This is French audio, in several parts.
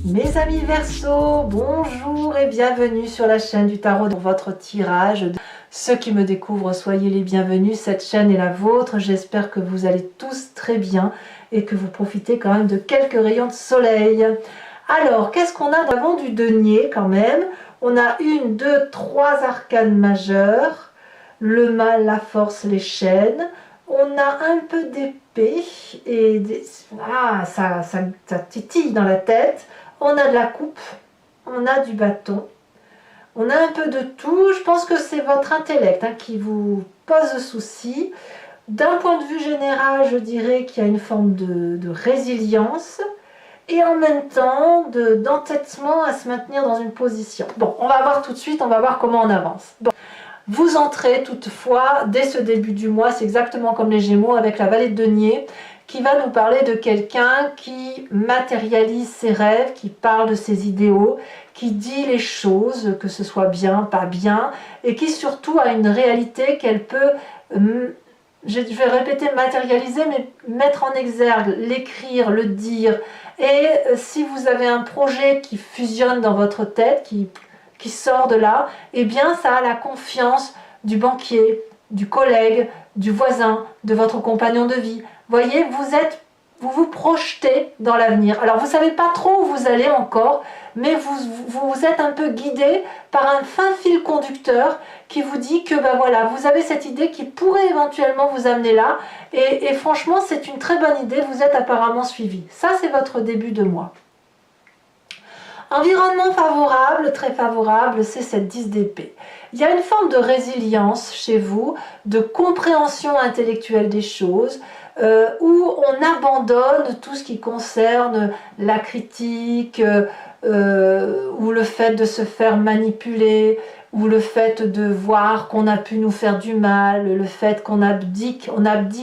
Mes amis Verseau, bonjour et bienvenue sur la chaîne du tarot pour votre tirage. Ceux qui me découvrent, soyez les bienvenus, cette chaîne est la vôtre. J'espère que vous allez tous très bien et que vous profitez quand même de quelques rayons de soleil. Alors, qu'est-ce qu'on a devant du denier quand même? On a une, deux, trois arcanes majeures, le mal, la force, les chaînes. On a un peu d'épée et ça titille dans la tête. On a de la coupe, on a du bâton, on a un peu de tout. Je pense que c'est votre intellect qui vous pose souci. D'un point de vue général, je dirais qu'il y a une forme de résilience et en même temps d'entêtement à se maintenir dans une position. Bon, on va voir tout de suite, on va voir comment on avance. Bon. Vous entrez toutefois, dès ce début du mois, c'est exactement comme les Gémeaux avec la vallée de denier, qui va nous parler de quelqu'un qui matérialise ses rêves, qui parle de ses idéaux, qui dit les choses, que ce soit bien, pas bien, et qui surtout a une réalité qu'elle peut, je vais répéter matérialiser, mais mettre en exergue, l'écrire, le dire. Et si vous avez un projet qui fusionne dans votre tête, qui sort de là, eh bien ça a la confiance du banquier, du collègue, du voisin, de votre compagnon de vie. Voyez, vous vous projetez dans l'avenir. Alors vous ne savez pas trop où vous allez encore, mais vous êtes un peu guidé par un fin fil conducteur qui vous dit que ben voilà, vous avez cette idée qui pourrait éventuellement vous amener là. Et franchement, c'est une très bonne idée, vous êtes apparemment suivi. Ça, c'est votre début de mois. Environnement favorable, très favorable, c'est cette 10 d'épée. Il y a une forme de résilience chez vous, de compréhension intellectuelle des choses, où on abandonne tout ce qui concerne la critique, ou le fait de se faire manipuler, ou le fait de voir qu'on a pu nous faire du mal, le fait qu'on abdique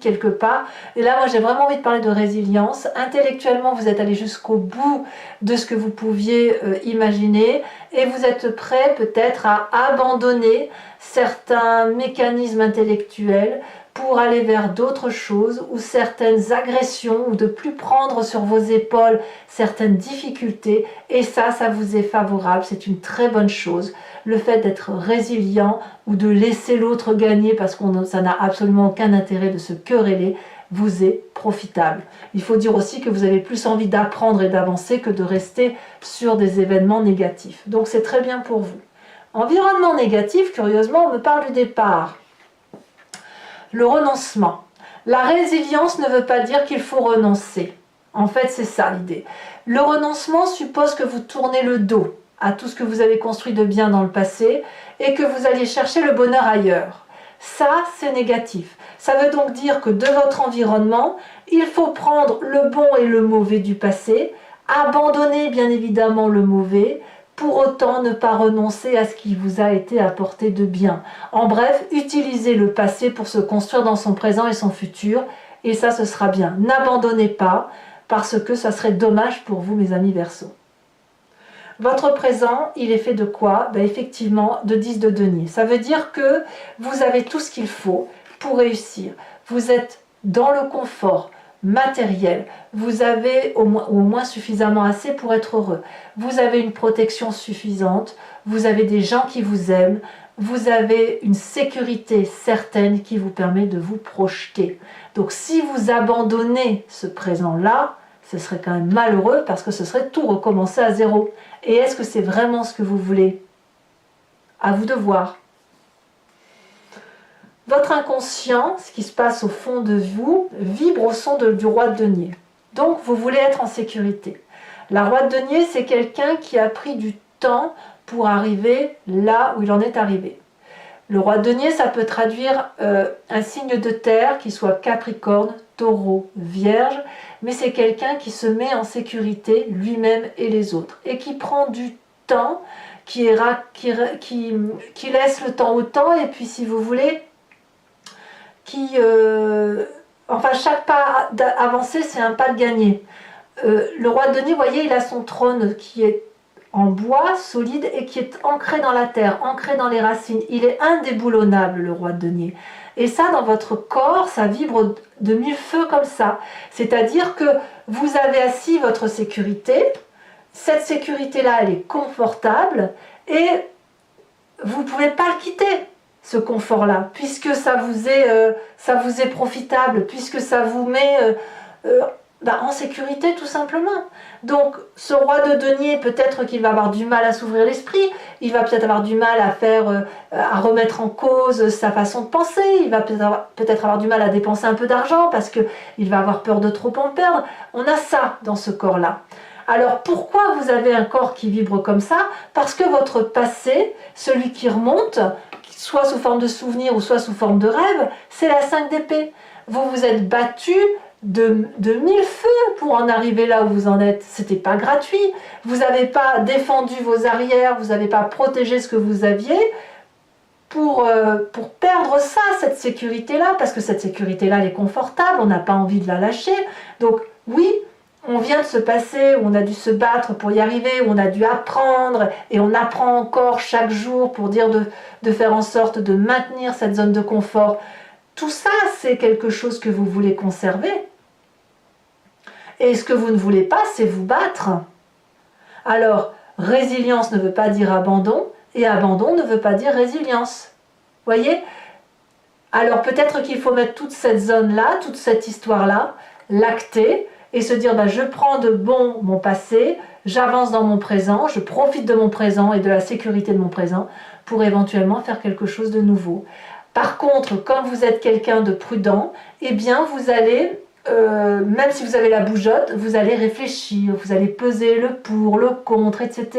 quelque part. Et là, moi, j'ai vraiment envie de parler de résilience. Intellectuellement, vous êtes allé jusqu'au bout de ce que vous pouviez imaginer, et vous êtes prêt peut-être à abandonner certains mécanismes intellectuels pour aller vers d'autres choses, ou certaines agressions, ou de plus prendre sur vos épaules certaines difficultés, et ça vous est favorable, c'est une très bonne chose. Le fait d'être résilient, ou de laisser l'autre gagner, parce que ça n'a absolument aucun intérêt de se quereller, vous est profitable. Il faut dire aussi que vous avez plus envie d'apprendre et d'avancer que de rester sur des événements négatifs. Donc c'est très bien pour vous. Environnement négatif, curieusement, on me parle du départ. Le renoncement. La résilience ne veut pas dire qu'il faut renoncer. En fait, c'est ça l'idée. Le renoncement suppose que vous tournez le dos à tout ce que vous avez construit de bien dans le passé et que vous alliez chercher le bonheur ailleurs. Ça, c'est négatif. Ça veut donc dire que de votre environnement, il faut prendre le bon et le mauvais du passé, abandonner bien évidemment le mauvais, pour autant ne pas renoncer à ce qui vous a été apporté de bien. En bref, utilisez le passé pour se construire dans son présent et son futur, et ça, ce sera bien. N'abandonnez pas, parce que ça serait dommage pour vous, mes amis Verseau. Votre présent, il est fait de quoi? Ben effectivement, de 10 de denier. Ça veut dire que vous avez tout ce qu'il faut pour réussir. Vous êtes dans le confort matériel, vous avez au moins suffisamment assez pour être heureux, vous avez une protection suffisante, vous avez des gens qui vous aiment, vous avez une sécurité certaine qui vous permet de vous projeter. Donc si vous abandonnez ce présent-là, ce serait quand même malheureux parce que ce serait tout recommencer à zéro. Et est-ce que c'est vraiment ce que vous voulez? À vous de voir. Votre inconscient, ce qui se passe au fond de vous, vibre au son du roi de denier. Donc vous voulez être en sécurité. La roi de denier, c'est quelqu'un qui a pris du temps pour arriver là où il en est arrivé. Le roi de denier, ça peut traduire un signe de terre qui soit Capricorne, Taureau, Vierge, mais c'est quelqu'un qui se met en sécurité lui-même et les autres et qui prend du temps, qui laisse le temps au temps, et puis si vous voulez, enfin chaque pas avancé, c'est un pas de gagné. Le roi de denier, vous voyez, il a son trône qui est en bois solide et qui est ancré dans la terre, ancré dans les racines. Il est indéboulonnable, le roi de denier. Et ça, dans votre corps, ça vibre de mille feux comme ça. C'est-à-dire que vous avez assis votre sécurité, cette sécurité-là, elle est confortable et vous ne pouvez pas le quitter, ce confort-là, puisque ça vous est profitable, puisque ça vous met en sécurité tout simplement. Donc ce roi de denier, peut-être qu'il va avoir du mal à s'ouvrir l'esprit, il va peut-être avoir du mal à remettre en cause sa façon de penser, il va peut-être avoir du mal à dépenser un peu d'argent parce qu'il va avoir peur de trop en perdre. On a ça dans ce corps-là. Alors pourquoi vous avez un corps qui vibre comme ça? Parce que votre passé, celui qui remonte, soit sous forme de souvenir ou soit sous forme de rêve, c'est la 5 d'épée. Vous vous êtes battu de mille feux pour en arriver là où vous en êtes. C'était pas gratuit. Vous n'avez pas défendu vos arrières, vous n'avez pas protégé ce que vous aviez pour perdre ça, cette sécurité-là, parce que cette sécurité-là, elle est confortable, on n'a pas envie de la lâcher. Donc oui, on vient de se passer, où on a dû se battre pour y arriver, où on a dû apprendre, et on apprend encore chaque jour pour dire de faire en sorte de maintenir cette zone de confort. Tout ça, c'est quelque chose que vous voulez conserver. Et ce que vous ne voulez pas, c'est vous battre. Alors, résilience ne veut pas dire abandon, et abandon ne veut pas dire résilience. Voyez? Alors peut-être qu'il faut mettre toute cette zone-là, toute cette histoire-là, l'acter, et se dire, je prends de bon mon passé, j'avance dans mon présent, je profite de mon présent et de la sécurité de mon présent pour éventuellement faire quelque chose de nouveau. Par contre, comme vous êtes quelqu'un de prudent, eh bien vous allez, même si vous avez la bougeotte, vous allez réfléchir, vous allez peser le pour, le contre, etc.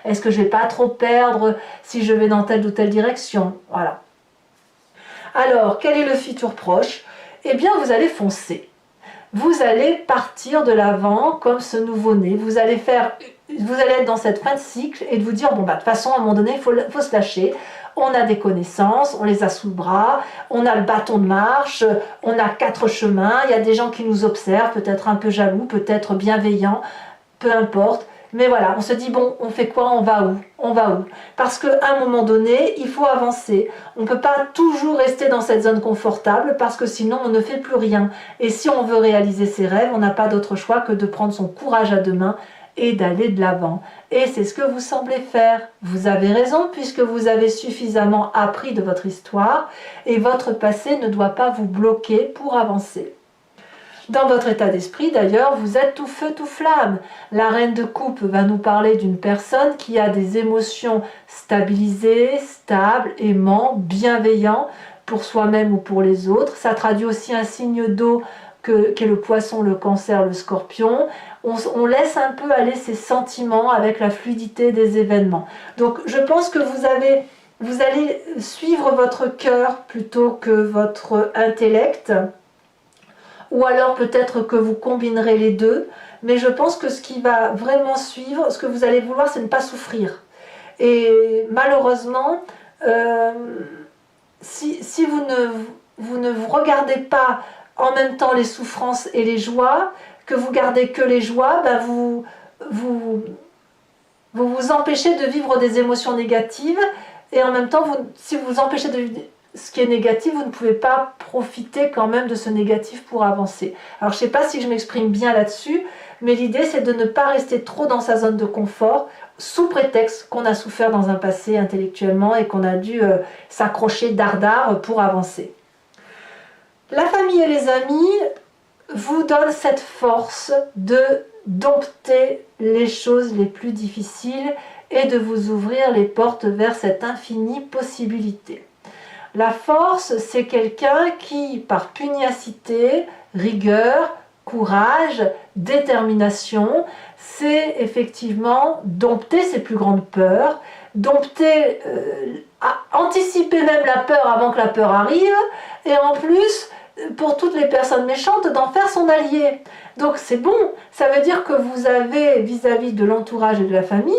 Est-ce que je ne vais pas trop perdre si je vais dans telle ou telle direction? Voilà. Alors, quel est le futur proche? Eh bien, vous allez foncer. Vous allez partir de l'avant comme ce nouveau-né. Vous allez être dans cette fin de cycle et de vous dire, de toute façon, à un moment donné, il faut se lâcher. On a des connaissances, on les a sous le bras, on a le bâton de marche, on a 4 chemins, il y a des gens qui nous observent, peut-être un peu jaloux, peut-être bienveillants, peu importe. Mais voilà, on se dit, on fait quoi? On va où? On va où? Parce qu'à un moment donné, il faut avancer. On ne peut pas toujours rester dans cette zone confortable parce que sinon, on ne fait plus rien. Et si on veut réaliser ses rêves, on n'a pas d'autre choix que de prendre son courage à deux mains et d'aller de l'avant. Et c'est ce que vous semblez faire. Vous avez raison puisque vous avez suffisamment appris de votre histoire et votre passé ne doit pas vous bloquer pour avancer. Dans votre état d'esprit, d'ailleurs, vous êtes tout feu, tout flamme. La reine de coupe va nous parler d'une personne qui a des émotions stabilisées, stables, aimants, bienveillants pour soi-même ou pour les autres. Ça traduit aussi un signe d'eau qu'est le poisson, le cancer, le scorpion. On laisse un peu aller ses sentiments avec la fluidité des événements. Donc je pense que vous allez suivre votre cœur plutôt que votre intellect. Ou alors peut-être que vous combinerez les deux, mais je pense que ce qui va vraiment suivre, ce que vous allez vouloir, c'est ne pas souffrir. Et malheureusement, si vous ne regardez pas en même temps les souffrances et les joies, que vous gardez que les joies, vous vous empêchez de vivre des émotions négatives, et en même temps, si vous vous empêchez de vivre ce qui est négatif, vous ne pouvez pas profiter quand même de ce négatif pour avancer. Alors je ne sais pas si je m'exprime bien là-dessus, mais l'idée c'est de ne pas rester trop dans sa zone de confort, sous prétexte qu'on a souffert dans un passé intellectuellement et qu'on a dû s'accrocher dardard pour avancer. La famille et les amis vous donnent cette force de dompter les choses les plus difficiles et de vous ouvrir les portes vers cette infinie possibilité. La force, c'est quelqu'un qui, par pugnacité, rigueur, courage, détermination, sait effectivement dompter ses plus grandes peurs, dompter, anticiper même la peur avant que la peur arrive, et en plus, pour toutes les personnes méchantes, d'en faire son allié. Donc c'est bon, ça veut dire que vous avez vis-à-vis de l'entourage et de la famille,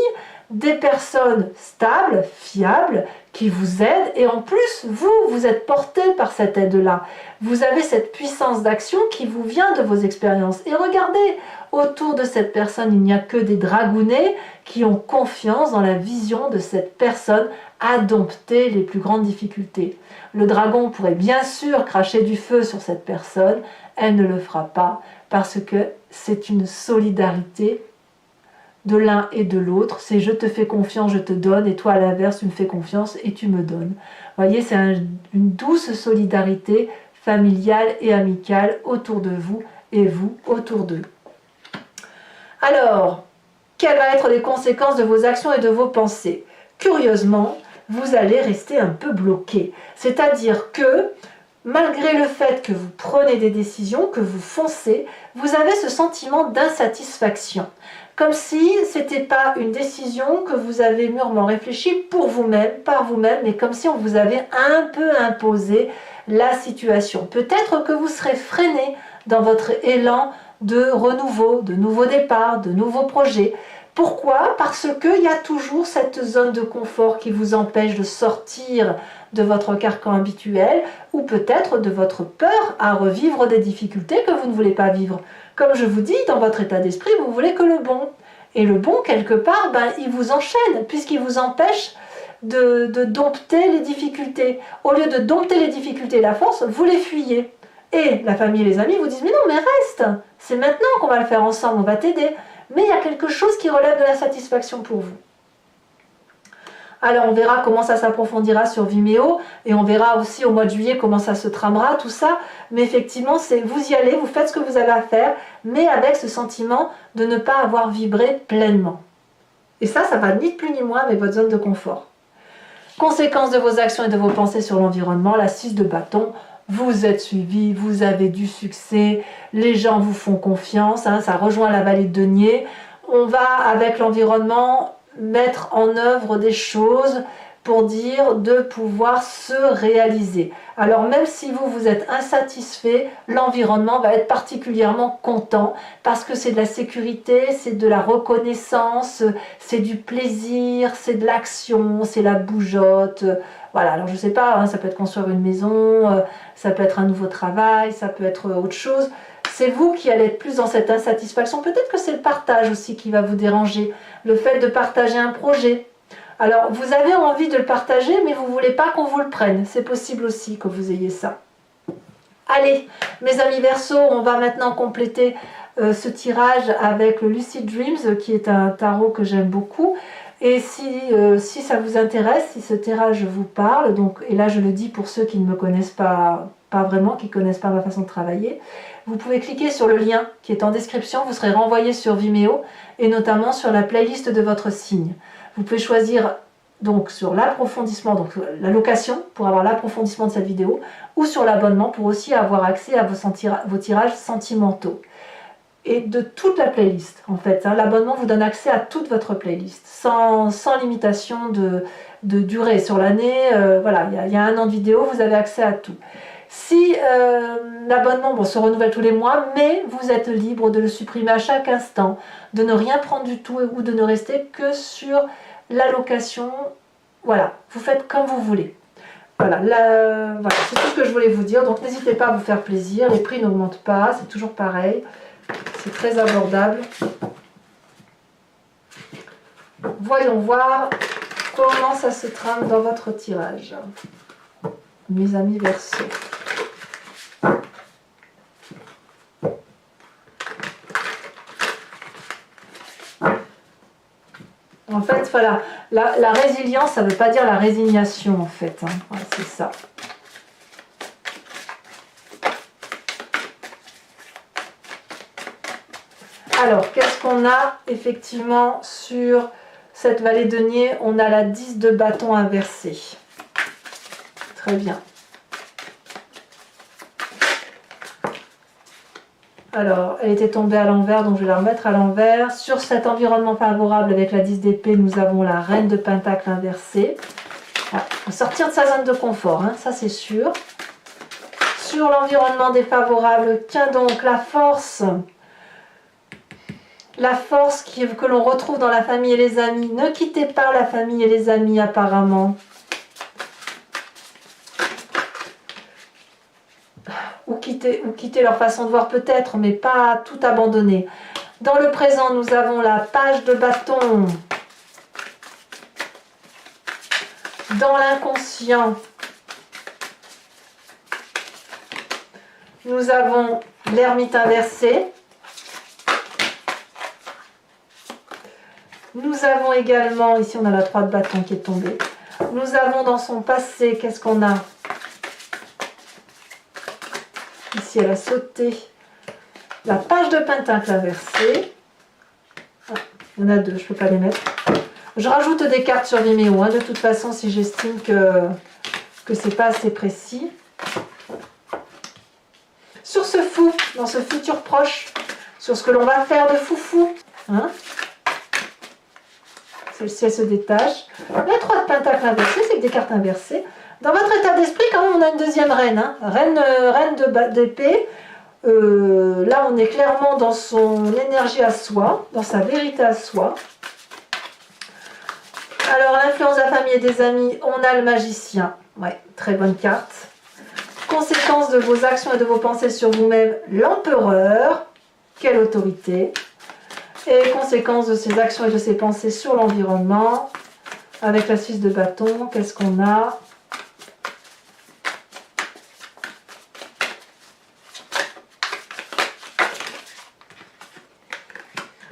des personnes stables, fiables, qui vous aident, et en plus, vous êtes porté par cette aide-là. Vous avez cette puissance d'action qui vous vient de vos expériences. Et regardez, autour de cette personne, il n'y a que des dragounets qui ont confiance dans la vision de cette personne à dompter les plus grandes difficultés. Le dragon pourrait bien sûr cracher du feu sur cette personne, elle ne le fera pas, parce que c'est une solidarité de l'un et de l'autre. C'est je te fais confiance, je te donne, et toi à l'inverse, tu me fais confiance et tu me donnes. Vous voyez, c'est une douce solidarité familiale et amicale autour de vous et vous autour d'eux. Alors, quelles vont être les conséquences de vos actions et de vos pensées? Curieusement, vous allez rester un peu bloqué. C'est-à-dire que, malgré le fait que vous prenez des décisions, que vous foncez, vous avez ce sentiment d'insatisfaction. Comme si ce n'était pas une décision que vous avez mûrement réfléchie pour vous-même, par vous-même, mais comme si on vous avait un peu imposé la situation. Peut-être que vous serez freiné dans votre élan de renouveau, de nouveaux départs, de nouveaux projets. Pourquoi? Parce qu'il y a toujours cette zone de confort qui vous empêche de sortir de votre carcan habituel ou peut-être de votre peur à revivre des difficultés que vous ne voulez pas vivre. Comme je vous dis, dans votre état d'esprit, vous voulez que le bon. Et le bon, quelque part, il vous enchaîne puisqu'il vous empêche de dompter les difficultés. Au lieu de dompter les difficultés et la force, vous les fuyez. Et la famille et les amis vous disent « Mais non, mais reste, c'est maintenant qu'on va le faire ensemble, on va t'aider. » Mais il y a quelque chose qui relève de la satisfaction pour vous. Alors on verra comment ça s'approfondira sur Vimeo et on verra aussi au mois de juillet comment ça se tramera, tout ça. Mais effectivement, vous y allez, vous faites ce que vous avez à faire, mais avec ce sentiment de ne pas avoir vibré pleinement. Et ça va ni plus ni moins avec votre zone de confort. Conséquence de vos actions et de vos pensées sur l'environnement, la 6 de bâton. Vous êtes suivi, vous avez du succès, les gens vous font confiance, ça rejoint la vallée de denier. On va, avec l'environnement, mettre en œuvre des choses pour dire de pouvoir se réaliser. Alors même si vous êtes insatisfait, l'environnement va être particulièrement content parce que c'est de la sécurité, c'est de la reconnaissance, c'est du plaisir, c'est de l'action, c'est la bougeotte. Voilà, alors je ne sais pas, ça peut être construire une maison, ça peut être un nouveau travail, ça peut être autre chose. C'est vous qui allez être plus dans cette insatisfaction. Peut-être que c'est le partage aussi qui va vous déranger, le fait de partager un projet. Alors, vous avez envie de le partager, mais vous ne voulez pas qu'on vous le prenne. C'est possible aussi que vous ayez ça. Allez, mes amis Verseau, on va maintenant compléter ce tirage avec le Lucid Dreams, qui est un tarot que j'aime beaucoup. Et si ça vous intéresse, si ce tirage vous parle, donc, et là je le dis pour ceux qui ne me connaissent pas vraiment, qui ne connaissent pas ma façon de travailler, vous pouvez cliquer sur le lien qui est en description, vous serez renvoyé sur Vimeo et notamment sur la playlist de votre signe. Vous pouvez choisir donc sur l'approfondissement, donc la location pour avoir l'approfondissement de cette vidéo, ou sur l'abonnement pour aussi avoir accès à vos tirages sentimentaux. Et de toute la playlist en fait. L'abonnement vous donne accès à toute votre playlist, sans limitation de durée sur l'année. Voilà, il y a 1 an de vidéo, vous avez accès à tout. Si l'abonnement se renouvelle tous les mois, mais vous êtes libre de le supprimer à chaque instant, de ne rien prendre du tout ou de ne rester que sur la location. Voilà, vous faites comme vous voulez. Voilà, voilà, c'est tout ce que je voulais vous dire. Donc n'hésitez pas à vous faire plaisir, les prix n'augmentent pas, c'est toujours pareil. C'est très abordable. Voyons voir comment ça se trame dans votre tirage. Mes amis Verseau. En fait, voilà, la résilience, ça ne veut pas dire la résignation, en fait. Voilà, c'est ça. Alors, qu'est-ce qu'on a effectivement sur cette vallée de denier? On a la 10 de bâton inversé. Très bien. Alors, elle était tombée à l'envers, donc je vais la remettre à l'envers. Sur cet environnement favorable avec la 10 d'épée, nous avons la reine de pentacle inversée. Voilà. Faut sortir de sa zone de confort, ça c'est sûr. Sur l'environnement défavorable, tiens donc la force. La force que l'on retrouve dans la famille et les amis. Ne quittez pas la famille et les amis apparemment. Ou quitter leur façon de voir peut-être, mais pas tout abandonner. Dans le présent, nous avons la page de bâton. Dans l'inconscient, nous avons l'ermite inversé. Nous avons également, ici on a la 3 de bâton qui est tombée. Nous avons dans son passé, qu'est-ce qu'on a? Ici elle a sauté. La page de pentacle inversée. Ah, il y en a 2, je ne peux pas les mettre. Je rajoute des cartes sur Vimeo, hein, de toute façon, si j'estime que c'est pas assez précis. Sur ce fou, dans ce futur proche, sur ce que l'on va faire de foufou. Hein, celle-ci, elle se détache. La 3 de pentacle inversée, c'est que des cartes inversées. Dans votre état d'esprit, quand même, on a une deuxième reine. Hein, reine d'épée. Là, on est clairement dans son énergie à soi, dans sa vérité à soi. Alors, l'influence de la famille et des amis, on a le magicien. Ouais, très bonne carte. Conséquence de vos actions et de vos pensées sur vous-même, l'empereur. Quelle autorité. Et conséquence de ses actions et de ses pensées sur l'environnement. Avec la 6 de bâton, qu'est-ce qu'on a?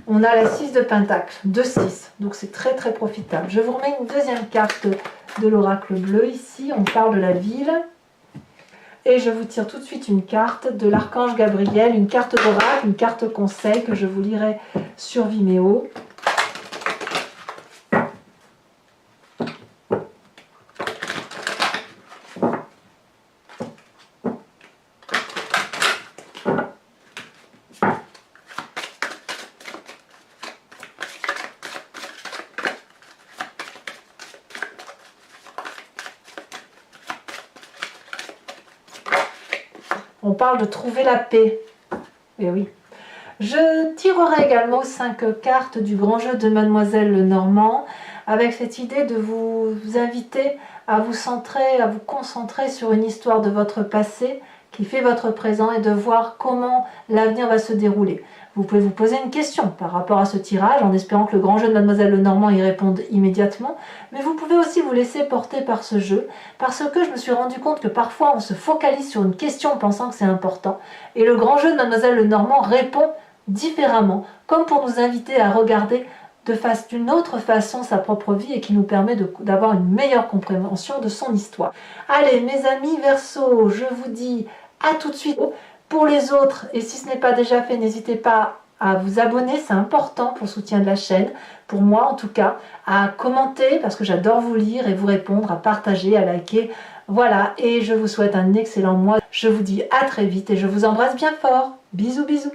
On a la 6 de pentacle, 2-6, donc c'est très très profitable. Je vous remets une deuxième carte de l'oracle bleu ici, on parle de la ville. Et je vous tire tout de suite une carte de l'archange Gabriel, une carte d'oracle, une carte conseil que je vous lirai sur Vimeo. On parle de trouver la paix. Et oui. Je tirerai également 5 cartes du grand jeu de Mademoiselle Lenormand avec cette idée de vous inviter à vous centrer, à vous concentrer sur une histoire de votre passé qui fait votre présent et de voir comment l'avenir va se dérouler. Vous pouvez vous poser une question par rapport à ce tirage en espérant que le grand jeu de Mademoiselle Lenormand y réponde immédiatement, mais vous pouvez aussi vous laisser porter par ce jeu parce que je me suis rendu compte que parfois on se focalise sur une question en pensant que c'est important et le grand jeu de Mademoiselle Lenormand répond différemment, comme pour nous inviter à regarder d'une autre façon sa propre vie et qui nous permet d'avoir une meilleure compréhension de son histoire. Allez mes amis Verseau, je vous dis à tout de suite. Pour les autres, et si ce n'est pas déjà fait, n'hésitez pas à vous abonner, c'est important pour le soutien de la chaîne, pour moi en tout cas, à commenter parce que j'adore vous lire et vous répondre, à partager, à liker. Voilà, et je vous souhaite un excellent mois. Je vous dis à très vite et je vous embrasse bien fort. Bisous bisous.